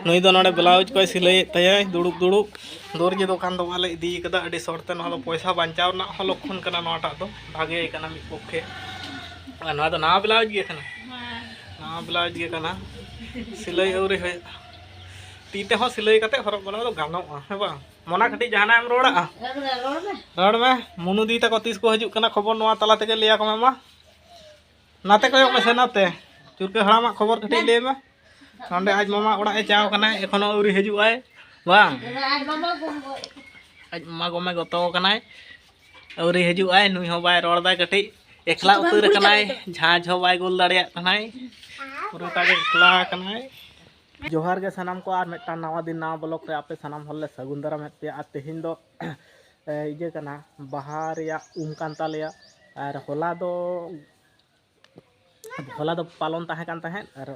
नुई दो नोडे ब्लाउज को सिलाई तय दुड़ुब दुड़ुब दर्जी दुकान दो वाले इदी कदा अडी शॉर्ट ते नोडो पैसा बांचाव ना लक्षण कना नोटा दो भागे कना मिद पक्षे नोआ दो नवा ब्लाउज गे कना नवा ब्लाउज गे कना सिलाई औरी है तीते हो सिलाई कते हरक बना दो गानोआ है बा मोना कटी जहाना एम रोड़ा रोड में मुनु दी तको तीस को हजू कना खबर नोआ तला तेगे लिया को मा नाते को में सेनाते चुरके हड़ामा खबर कटी ले में नोंडे आज मामा ओड़ा ए चाव कना एखोनो औरी हजू आय बांग आज मामा गोमे गतो कनाय औरी हजू आय नुई हो बाय रोड़ दा कटी एकला उतर कनाय झाझ हो बाय गोल दाड़िया कनाय पूरा तागे एकला कनाय जोहार के सनाम को आर मेटा नवा दिन नवा ब्लॉक रे आपे सनाम हल्ले सगुन दारा में पे आ तेहिन दो इजे कना बहार या कान तालेया और होला दो पालन ताहे कान ताहे और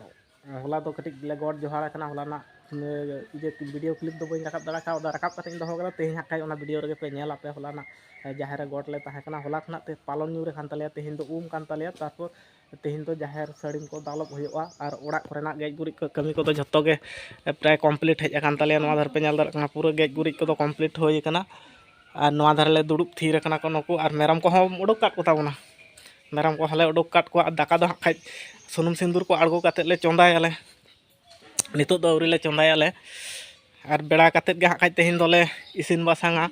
होला दो कटिक ले गॉड जोहार कना होला ना इजे वीडियो क्लिप दो बई रकाब दड़ा का रकाब कते दो होगला तेहिन हाकाय ओना वीडियो रे पे नेला पे होला ना जाहेर गॉड ले ताहे कना होला खना ते पालन न्यू रे कान तालेया तेहिन दो कान तालेया तारपर तेहिन तो जाहेर साड़ी को दालब हुआ और ओड़ा कोरेना गेज गुरिज को कमी को जतो के प्राय कमप्लीट हेज अकान तालेया नवा धर पे नेल दर पूरा गेज गुरिज को कमप्लीट होई कना और नवा धर ले दुड़ुब थीर कना को नको और मेरम को हम उडुक काट को ताबना मेरम को हले उडुक काट को दाका दो खाय सुनुम सिंदूर को आड़गो काते ले चोंदायाले नितो दो औरी ले चोंदायाले और बेड़ा काते गे खाय तेहिन दोले इसिन बासांगा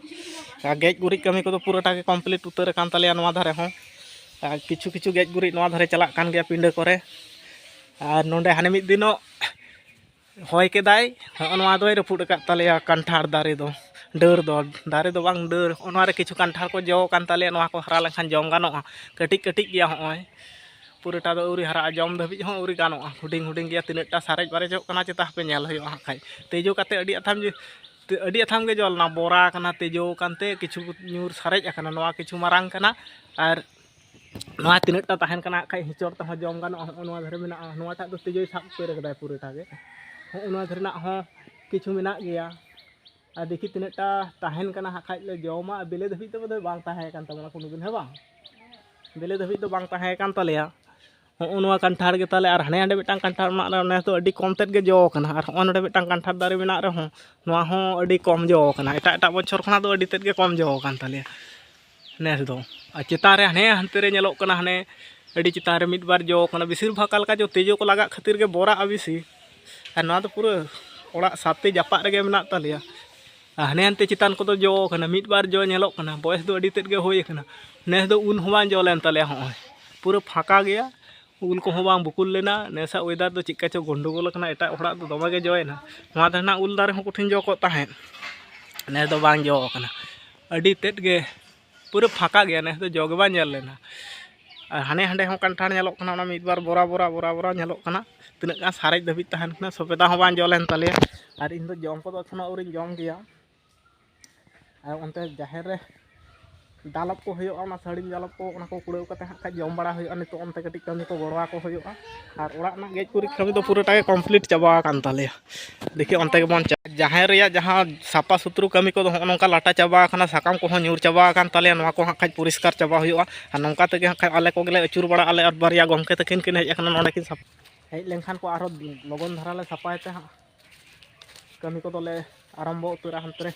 गेज गुरिज कमी को पूराटा के कमप्लीट उतर कान तालेया नवा धारे हो किछु किछु गेज गुरिज नवा धरे चला कान गया पिंडे करे और नोंडे हाने मिद दिनो होय केदाय नवा दोय रपुड का तालेया कंठार दारे दो डर दो दारे दो बांग डर ओना रे किछु कंठार को जो कान तालेया नवा को हरा लखन जम गानोआ कटिक कटिक गया होय पूराटा दो औरी हरा जम धबी हो औरी गानोआ हुडिंग हुडिंग गया तिनेटा सारेज बारे जो कना चेता पे नेल होयो खाय तेजो काते अडी अथाम गे जलना बोरा कना तेजो कानते किछु न्यूर सारेज अकना नवा किछु मारांग कना और नवा तिनेटा ताहेन कना खाय हिचोर तह जम गानो नवा धरे मेना नवा टा दो तेजोय साब पे रखदाय पूरेटा गे नवा धरेना हो किछु मेना गया आ देखि तिनेटा ताहेन कना खाय ले जमा बेले धबी तो बदे बांग ताहे कान तमना कोनो दिन हे बा बेले धबी तो बांग ताहे कान तलेया नवा कंठार गे ताले और हाने हांडे मिटांग कंठार ना ने तो अडी कम तेद गे जो कना और नोडे मिटांग कंठार दारे मेना रे हो नवा हो अडी कम जो कना एटा एटा बछर खना तो अडी तेद गे कम जो कान तलेया नेस दो चितान रे हाने हंते रे नेलोक कना हाने अडी चितान रे मिद बार जो कना बिसिर भाकाल का जो तेजो को लगा खातिर गे बोरा अबिसी और नवा तो पूरा ओड़ा साते जापा रे गे मेना तालिया हाने हंते चितान को तो जो कना मिद बार जो नेलोक कना बयस दो अडी तेद गे होय कना नेस दो उन हो बांग जो लेन तालिया हो पूरा फाका गया उल को हो बांग बुकुल लेना नेसा वेदर दो चिक्का चो गंडगोल कना एटा ओड़ा दो दमा गे जोयना नवा धरना उल दारे हो कुठिन जो को ताहे नेस दो बांग जो कना अडी तेद गे पूरा फाका गया ने तो जोगे बा नेल लेना और हाने हांडे हो कंठार नेलोक कना ना मिद बार बोरा बोरा बोरा बोरा नेलोक कना तिना का सारेज धबी ताहन कना सपेदा हो बां जो लेन ताले और इन दो जम को एखोनो औरी जम गया और ओनते जाहेर रे दालब को होयो ना साड़ी दालब को ओना को कुड़ेव कते हां जम बड़ा होयो नितो ओनते कटी कमी को गड़वा को होयो और ओड़ा ना गेज पुरी कमी तो पूराटा के कंप्लीट चाबा कान ताले देखिए ओनते के बन जाहेर रे जहां सापा सुत्रु कमी को नोंका लाटा चाबा खाना साकाम को न्यूर चाबा कान ताले नवा को हां परिष्कार चाबा होयो और नोंका ते हां आले को गेले अचुर बड़ा आले और बारिया गमके तकिन किन हेज अखना नोंडे किन साप हेज लेनखान को आरो लगन धारा ले सापायते हां कमी को दोले आरंभो उतरा हंतरे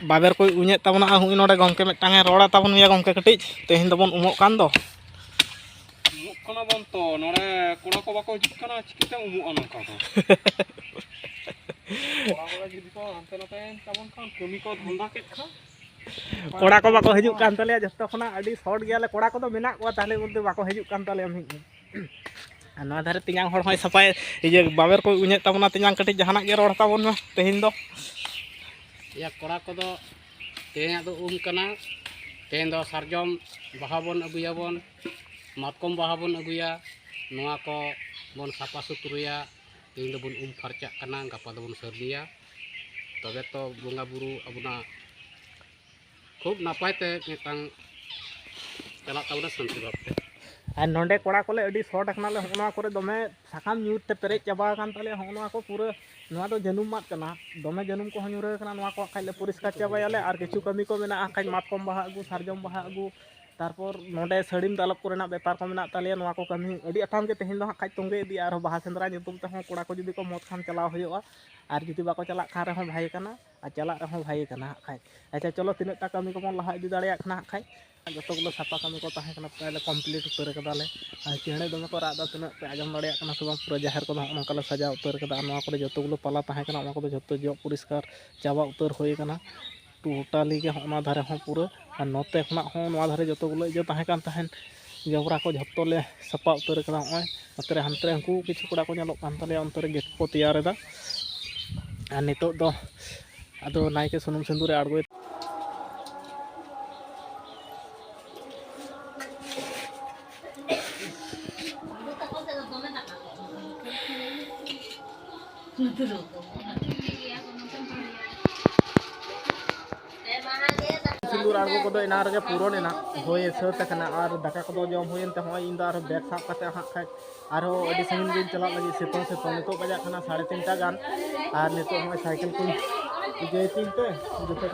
बाबेर को उñे ताबना हुई नोडे गमके मिटांगे रोड़ा ताबन मिया गमके कटी तेहिन दबन उमोक कान दो उमोक कना बन तो नोडे कोड़ा को बाको हिजुक कना चिकिते उमोक अन का दो कोड़ा को जिदि को अंते नते ताबन कान कमी को धंदा के खा कोड़ा को बाको हिजुक कान तले जस्तो खना अडी शॉर्ट गयाले कोड़ा को तो मेना को ताले बोलते बाको हिजुक कान तले हम नवा धारे तिंगांग हर होय सपाय इजे बाबेर को उñे ताबना तिंगांग कटी जहाना गे रोड़ ताबन में तेहिन दो या कोड़ा को दो तेना दो कना तेन दो सारजम बाहा बन अगुया बन मातकम बाहा बन अगुया नवा को बन सापा सुतरुया तेन दो बन फरचा कना गपा दो बन सर्दिया तबे तो बोंगा बुरु अबुना खूब नापाय ते मिटांग चला ताबना शांति भाबते और नोंडे कोड़ा कोले अडी शॉर्ट अकनाले होना करे दमे साकाम न्यूर ते पेरेज चाबा कान ताले होना को पूरा नवा दो जनुम मात कना दमे जनुम को न्यूर कना नवा को खाइले परिष्कार चाबायाले और किछु कमी को मेना खाइ मातकम बाहा अगु सारजम बाहा अगु तारपर नोडे साड़ीम दालब कोरेना बेपार को मेना तालिया नोआ को कमी अड़ी आटाम के तेहेन दो हां खाज तोंगे इदी आरो बाहा सेंद्रा ᱧᱩᱛᱩᱢ तेहों कोड़ा को जुदी को मत खान चलाव हुयुआ आर जुदी बाको चला खान रहो भाई कना आ चला रहो भाई कना खाय अच्छा चलो तिनटा कमी को लहा इदी दाड़िया खाना खाय जतो गुलो सापा कमी को ताहे कना पहले कंप्लीट उतर कदाले आ चेणे दमे को रादा तिना पे आजम दाड़िया कना सब पूरा जाहिर को नोंकाले सजा उतर कदा नोआ को जतो गुलो पाला ताहे कना ओना को जतो जो परिष्कार चाबा उतर होय कना टोटाली के होना धारे हों पूरा और नोते खना हों नोआ धारे जतो गुलो इजे ताहे कान ताहेन जबरा को झत्तो ले सपा उतर कदा होय नोते हानते हंकू किछु कोड़ा को नेलोक कान ताले अंतरे गेट को तैयार एदा और नितो दो आदो नायके सुनुम सिंदूर आड़गो सिंदूर आड़गो को इना रगे पूरण एना होय सत कना और दाका को जम होयन ते होय इंदा और बैग साब कते हां खाय आरो अडी संगिन दिन चला लगी सितों से नितो बजा खाना 3:30 गान और नितो होय साइकिल को जे चिनते जते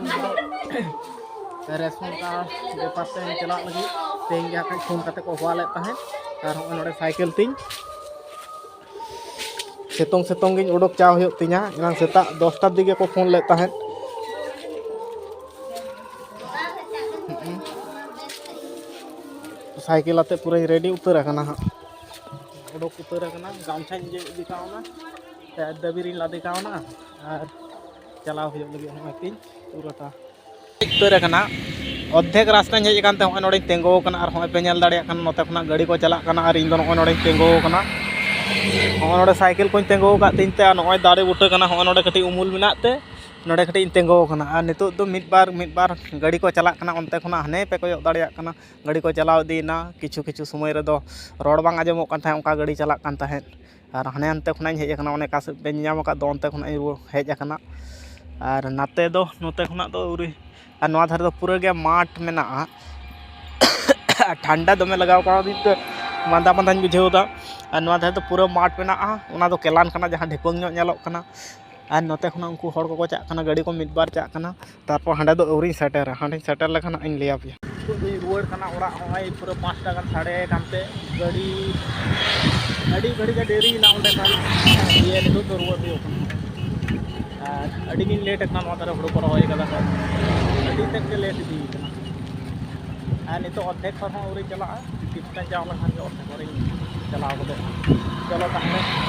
रेस्पॉन्स का बेपार से चला लगी तेन के हां फोन कते को हवाले ताहे और होय नोडे साइकिल तिन सितों गिन उडक चा होय तिना इना सेता 10टा दिगे को फोन ले ताहे साइकिल आते पूरा रेडी उतर करना हाँ उडक उतर करना गामछा दिखावना दबीरी ला दिखावना और चलाव हो लगे हमें पूराटा उतर करना अद्धेक रास्ता हेज कानते होय नोडे तेंगो करना और होय पे नेल दाड़िया खान नोते खना गाड़ी को चला करना और इन दो नोडे तेंगो करना होय नोडे साइकिल को तेंगो का तिनते नोय दाड़े बुटे करना होय नोडे कटी उमुल मिनाते नोडे कटी तेंगो करना और नितो दो मिड बार गाड़ी को चला करना उनते खना हने पे को दाड़िया करना गाड़ी को चलाव दीना किछु किछु समय रे दो रोड बांग आजमो कान थाहे उनका गाड़ी चला कान थाहे और हने हनते खना हेज करना ओने का पे न्याम का दो उनते खना हेज करना और नाते दो नोते खना दो उरी और नोआ धारे दो पूरा गे माठ मेना ठंडा दमे लगाव का दिते मांदा मांदाñ बुझेवदा और नोआ धारे दो पूरा माठ मेना ओना दो केलान कना जहां ढेपंग ñelok kana और नोते खना उनको हड़ को चा गाड़ी को मिड बार चा तारपर हांडे दो औरी सेटर हांडे सेटर लेखान इन लिया पे रुआड़ कना ओरा होय पूरा 5टा गान साढ़े कानते गाड़ी अड़ी घड़ी का देरी ना उंडे खान ये नितो तो रुआड़ हो और अड़ी दिन लेट कना नोआ तारे हुड़ो को होय कदा अड़ी तक के लेट दी कना और नितो अद्धेक पर औरी चला कितना जाव लखान के और चला चलो ताहले